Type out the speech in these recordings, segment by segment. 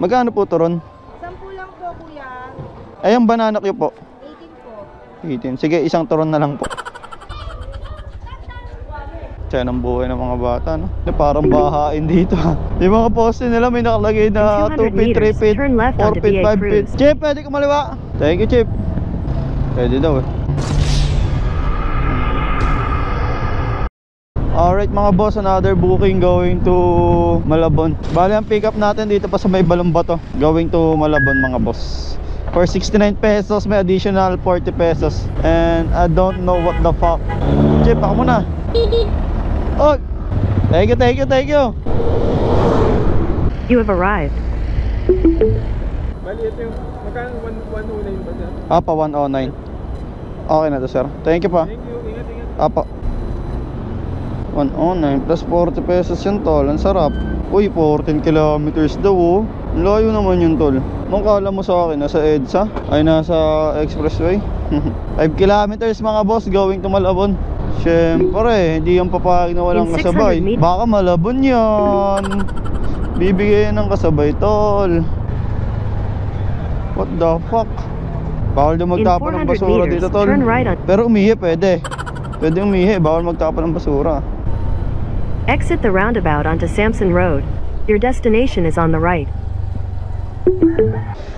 Magkano po turon? 10 lang po, kuya. Ay, ang banana cue po. 18 po. 18. Sige, isang turon na lang po. Tiyan ang buhay ng mga bata, no? Parang bahain dito. Yung mga poste nila may nakalagay na 2 feet, 3 feet, 4 feet, 5 feet. Chip, pwede kumaliwa? Thank you, Chip. Pwede daw eh. Alright mga boss, another booking going to Malabon. Bali ang pick up natin dito pa sa may Balombato, going to Malabon mga boss. For 69 pesos, may additional 40 pesos. And I don't know what the fuck. Chip, ako muna. Oh, thank you, thank you, thank you. You have arrived. Bali, ito yung magkano 109 ba dyan? Apa, 109. Okay na to sir. Thank you pa. Thank you, ingat, ingat. Apa 109 plus 40 pesos yun tol. Ang sarap. Uy, 14 kilometers daw oh. Layo naman yun tol. Nung kala mo sa akin nasa EDSA, ay nasa expressway. 5 kilometers mga boss going to Malabon. Siyempre, hindi yung papayag na walang kasabay. Baka Malabon yan. Bibigyan ng kasabay tol. What the fuck? Bawal daw magtapon ng basura dito tol. Pero umihi pwede. Pwede umihi, bawal magtapon ng basura. Exit the roundabout onto Sampson Road. Your destination is on the right.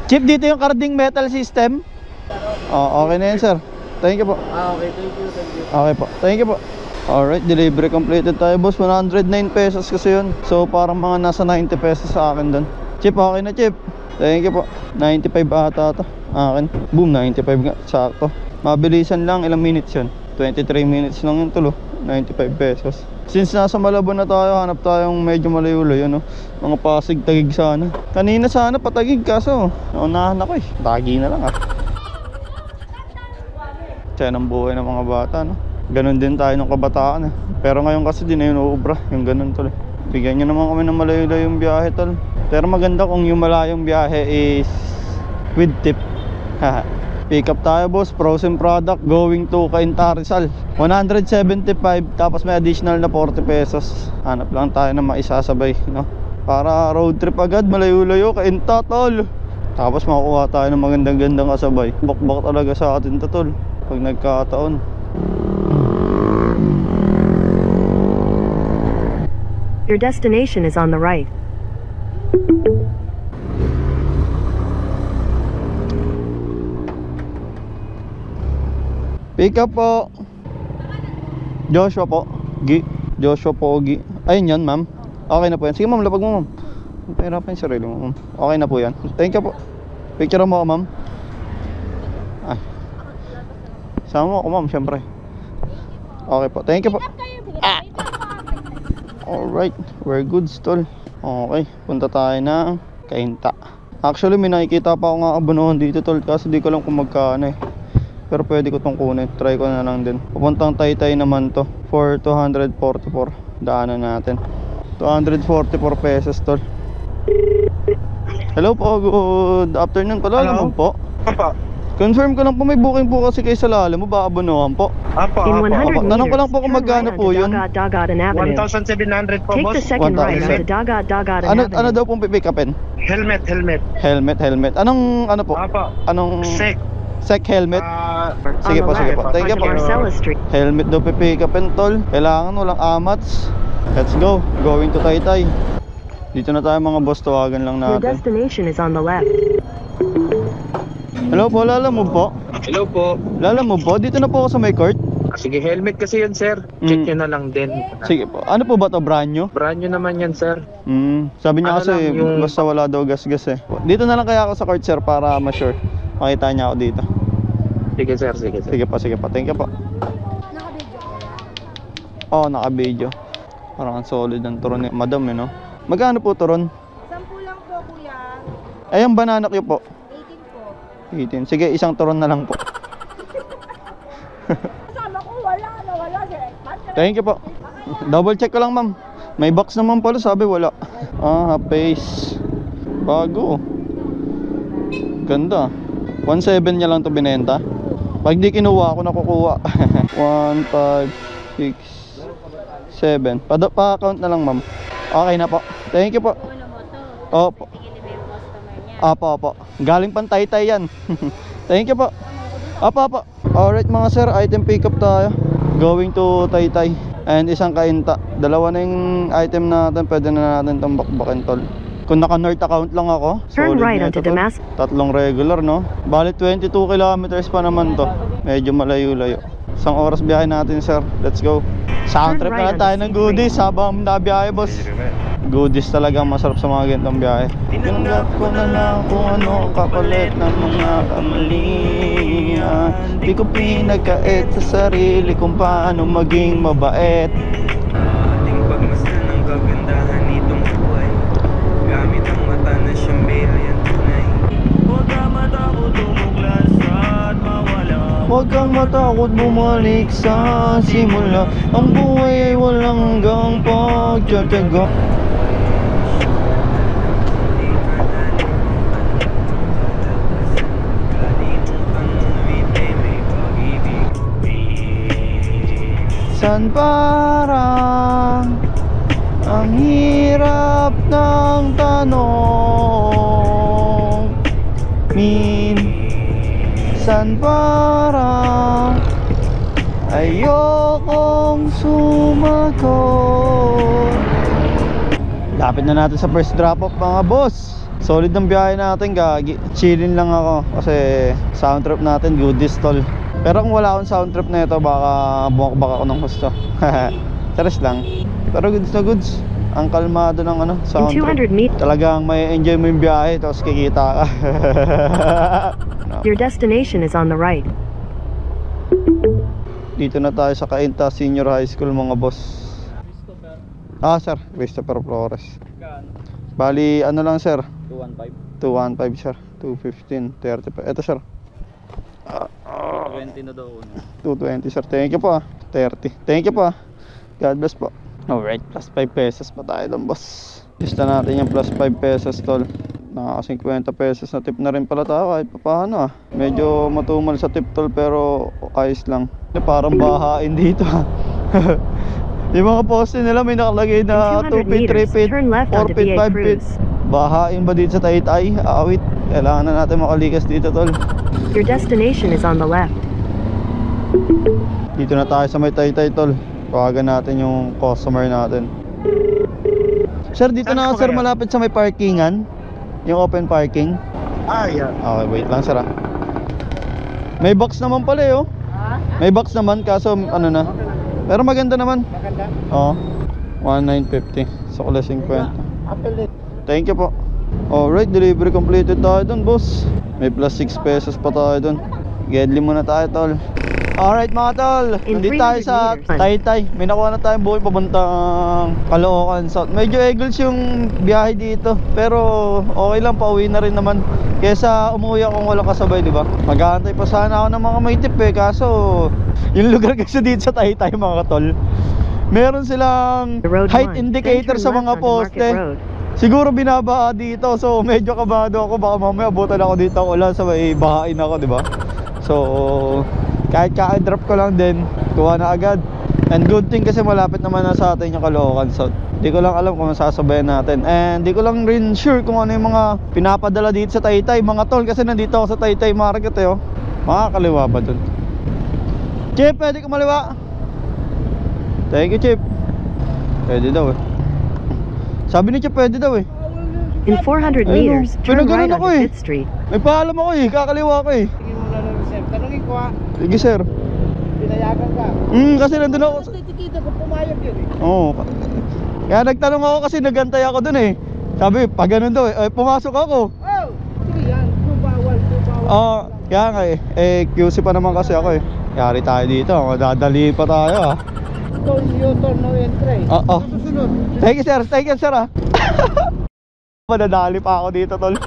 Chip, dito yung carding metal system. Oh, okay na yan sir. Thank you po. Okay, thank you, thank you. Okay po, thank you po. Alright, delivery completed tayo boss. 109 pesos kasi yun. So parang mga nasa 90 pesos sa akin dun. Chip, okay na Chip. Thank you po. 95 ata to akin. Boom, 95 nga, sakto. Mabilisan lang, ilang minutes yun? 23 minutes lang yung tulo. 95 pesos. Since nasa Malabon na tayo, hanap tayong medyo malayo-layo no? Mga Pasig, Tagig sana. Kanina sana patagig kaso naunahan ako eh. Tagi na lang ah. Tiyan ang buhay ng mga bata no? Ganon din tayo ng kabataan eh. Pero ngayon kasi di na yun uubra. Yung ganon tol eh. Bigyan nyo naman kami ng malayo-layong biyahe tol. Pero maganda kung yung malayong biyahe is with tip. Haha. Pick up tayo boss, frozen product going to Cainta Rizal. 175 tapos may additional na 40 pesos. Hanap lang tayo na maisasabay no? Para road trip agad, malayo-layo, Cainta tol. Tapos makukuha tayo ng magandang-gandang kasabay. Bakbak talaga sa atin to tol pag nagkataon. Your destination is on the right. Pick up po. Joshua po. Joshua po, ayun yan ma'am. Okay na po yan. Sige ma'am, lapag mo ma'am. Pahirapan yung sarili mo ma'am. Okay na po yan. Thank you po. Picture mo ako ma'am. Ay. Sama mo ako ma'am, syempre. Okay po, thank you po. Alright, we're good tol. Okay, punta tayo na Cainta. Actually may nakikita pa ako nga abonohan dito tol. Kasi di ko lang kung magkano eh. Pero pwede ko itong kunin. Try ko na lang din. Papuntang Taytay naman to for 244. Daanan natin 244 pesos tol. Hello po, good afternoon pala. Hello po. Apa. Confirm ko lang po, may booking po kasi kay Salala mo. Baka abonohan po. Apa, In 100 meters, tanong ko lang po kung magkano po yun. 1,700 po Take boss. the second right 1,000. onto Dagat Ano Avenue. daw pong pipick upin? Helmet. Helmet. Anong ano po? Apa. Anong Sec. helmet? Sige On po, the sige left, po. Thank you onto po. Marcella Street. Helmet daw pipick upin tol. Kailangan walang amats. Let's go. Going to Taytay. Dito na tayo mga boss, tawagan lang Your natin. destination is on the left. Hello po, lalamove po. Hello po. Lalamove po, dito na po ako sa may court. Sige, helmet kasi yun sir. Check nyo na lang din. Sige po, ano po ba to, brand new? Brand nyo naman yan sir. Sabi niya Ano kasi lang, yung- basta wala daw gas-gas eh. Dito na lang kaya ako sa court sir para ma-sure. Makita niya ako dito. Sige sir, sige. Sige po, thank you po. Oo, naka-video. Parang ang solid ang turon ni madam eh no? Magkano po turon? 10 lang po, kuya. Ay, ang banana cue po. 18 po. 18. Sige, isang turon na lang po. Kasama ko, wala. Thank you po. Double check ko lang ma'am. May box naman pala, sabi wala. Half face. Bago. Ganda. 1.7 niya lang to binenta. Pag di kinuha ako, nakukuha. 1, 5, 6, 7. Pa-count na lang ma'am. Okay na po. Thank you po. Opo. Apo. Galing pang Taytay yan. Thank you po. Apo. Alright mga sir, item pick up tayo. Going to Taytay. And isang kainta. Dalawa na yung item natin. Pwede na natin itong bakbakin tol. Kung naka north account lang ako, Turn solid right na onto ito, tol. Damascus. Tatlong regular, no? Bali 22 kilometers pa naman to. Medyo malayo-layo. Isang oras biyahe natin, sir. Let's go. Sound trip na lang tayo ng goodies habang nabiyahe, boss. Goodies talaga masarap sa mga ganitong biyahe. Tinanggap ko na lang kung ano ang kapalit ng mga kamalian. Di ko pinagkait sa sarili kung paano maging mabait. Ating pagmasdan ng kagandahan nitong buhay, gamit ang mata na siyang biyayang tunay. Huwag ka matakot tumuglas at mawala. Huwag kang matakot bumalik sa simula. Ang buhay ay walang hanggang pagtsatsaga. San parang ang hirap ng tanong, minsan parang ayokong sumagot. Lapit na natin sa first drop off mga boss. Solid ng biyahe natin, gagi. Chillin lang ako kasi sound trip natin goodies tol. Pero kung wala akong sound trip na ito, baka bumakbak ako ng husto. Teres lang. Pero goods na goods. Ang kalmado ng In sound trip. 200 meters, Talagang may enjoy mo yung biyahe, tapos kikita ka. your destination is on the right. Dito na tayo sa Cainta Senior High School mga boss. Sir, Christopher Flores. Bali, ano lang sir? 215 sir. 215, 35. Ito sir. 20 na daw. 220 sir. Thank you po 30. Thank you po God bless po. Alright, plus 5 pesos pa tayo doon boss. Lista natin yung plus 5 pesos tol. Nakaka 50 pesos na tip na rin pala tayo kahit pa paano Medyo matumal sa tip tol pero ayos lang. Parang bahain dito Yung mga poste nila may nakalagay na In 2 feet, 200 meters, 3 feet, turn left 4 onto feet, BA 5 feet. Cruz. Bahain ba dito sa Taytay? Awit. Kailangan na natin makalikas dito tol. Your destination is on the left. Dito na tayo sa may Taytay tol. Tawagan natin yung customer natin. Sir, dito na ako sir, malapit sa may parkingan. Yung open parking. Yeah. Okay, wait lang sir May box naman pala May box naman kaso ano na. Pero maganda naman. Oo. 1950. So kula 50. Thank you po. Alright, delivery completed tayo dun boss. May plus 6 pesos pa tayo dun. Gedli muna tayo tol. Alright mga tol, In nandito tayo 300 sa meters. Taytay. May nakuha na tayong buhay papuntang Caloocan South. Medyo eagles yung biyahe dito, pero okay lang, pauwi na rin naman. Kesa umuwi akong walang kasabay, di ba? Mag-aantay pa sana ako ng mga may tip kaso yung lugar kasi dito sa Taytay mga tol, meron silang The road height 1, indicator then sa turn mga left onto Market poste. Road. Siguro binabaa dito, so medyo kabado ako. Baka mamaya abutan ako dito ang ulan, sa may bahain ako, di ba? So kahit ka-drop ko lang din, kuha na agad. And good thing kasi malapit naman na sa atin yung Caloocan South. Di ko lang alam kung masasabayan natin. And di ko lang rin sure kung ano yung mga pinapadala dito sa Taytay mga tol, kasi nandito ako sa Taytay Market Makakaliwa ba dun? Chip, pwede ko maliwa? Thank you Chip. Pwede daw Sabi ni Chip pwede daw In 400 meters, turn right pinagano'n ako onto 5th Street. May paalam ako kakaliwa ko Tanungin ko Sige sir. pinayagan ka. Kasi nandun ako Titikita ko pumayag yun Oo. Kaya nagtanong ako kasi nagantay ako dun Sabi, pag ganun daw pumasok ako. Oh! Sige yan, bawal. Kaya nga QC pa naman kasi ako Yari tayo dito, madadali pa tayo U-turn no entry. Oo. Susunod. Thank you sir Madadali pa ako dito tol.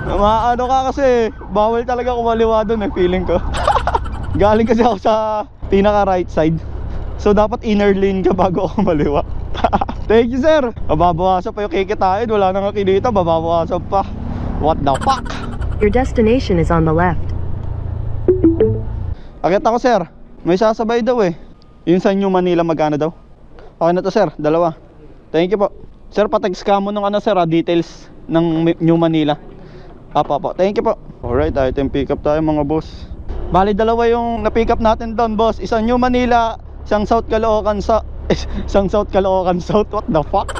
Maano ka kasi, bawal talaga kumaliwa dun feeling ko. Galing kasi ako sa pinaka right side, so dapat inner lane ka bago ako kumaliwa. Thank you sir. Mababawasan pa yung kikitain, wala nang kinita, mababawasan pa. What the fuck? Your destination is on the left. Akit ako sir, may sasabay daw Yung sa New Manila magkano daw? Okay na to sir, dalawa. Thank you po. Sir, pa-text ka mo nung sir details ng New Manila. Apo. Thank you po. Alright, item pick up tayo mga boss. Bali dalawa yung na-pick up natin doon boss. Isang New Manila, isang South Caloocan isang South Caloocan South. What the fuck?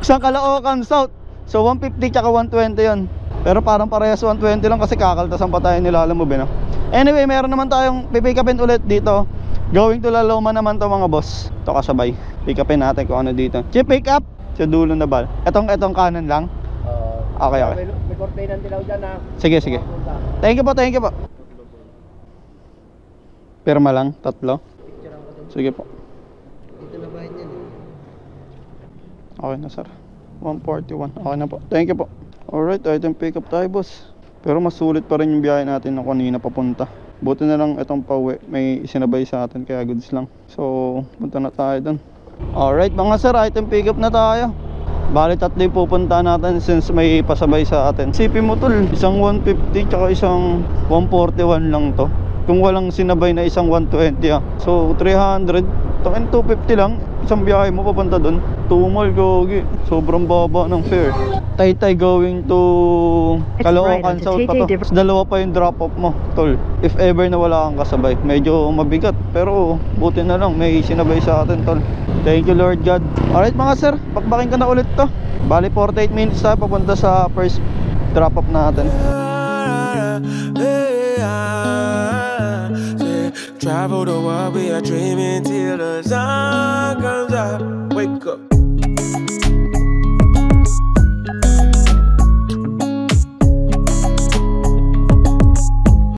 Isang Caloocan South. So 150 tsaka 120 yun. Pero parang parehas 120 lang kasi kakaltasan pa tayo nilalamove no. Anyway, meron naman tayong pipick upin ulit dito. Going to Laloma naman to mga boss. Ito kasabay. Pick upin natin kung ano dito. Chip pick up sa dulo na bal. Etong kanan lang. Okay. May kortenan dilaw dyan ha. Sige. Thank you po. Pirma lang, 3. Sige po. Dito na bayan yan Okay na sir. 141. Okay na po. Thank you po. Alright, item pick up tayo boss. Pero mas sulit pa rin yung biyahe natin na kanina papunta. Buti na lang itong pauwi. May isinabay sa atin kaya goods lang. So, punta na tayo dun. Alright mga sir, item pick up na tayo. Bali 3 yung pupunta natin since may pasabay sa atin. Sipin mo tol, isang 150 tsaka isang 141 lang to. Kung walang sinabay na isang 120 So 300, takin 250 lang. Isang biyahe mo papunta dun. Tumal gogi, sobrang baba ng fare. Taytay going to Caloocan South pa to. Tapos dalawa pa yung drop off mo tol. If ever na wala kang kasabay, medyo mabigat. Pero buti na lang may sinabay sa atin tol. Thank you Lord God. Alright mga sir, pakbakin ka na ulit to. Bali 48 minutes tayo papunta sa first drop off natin. Travel the world, we are dreaming till the sun comes up. Wake up.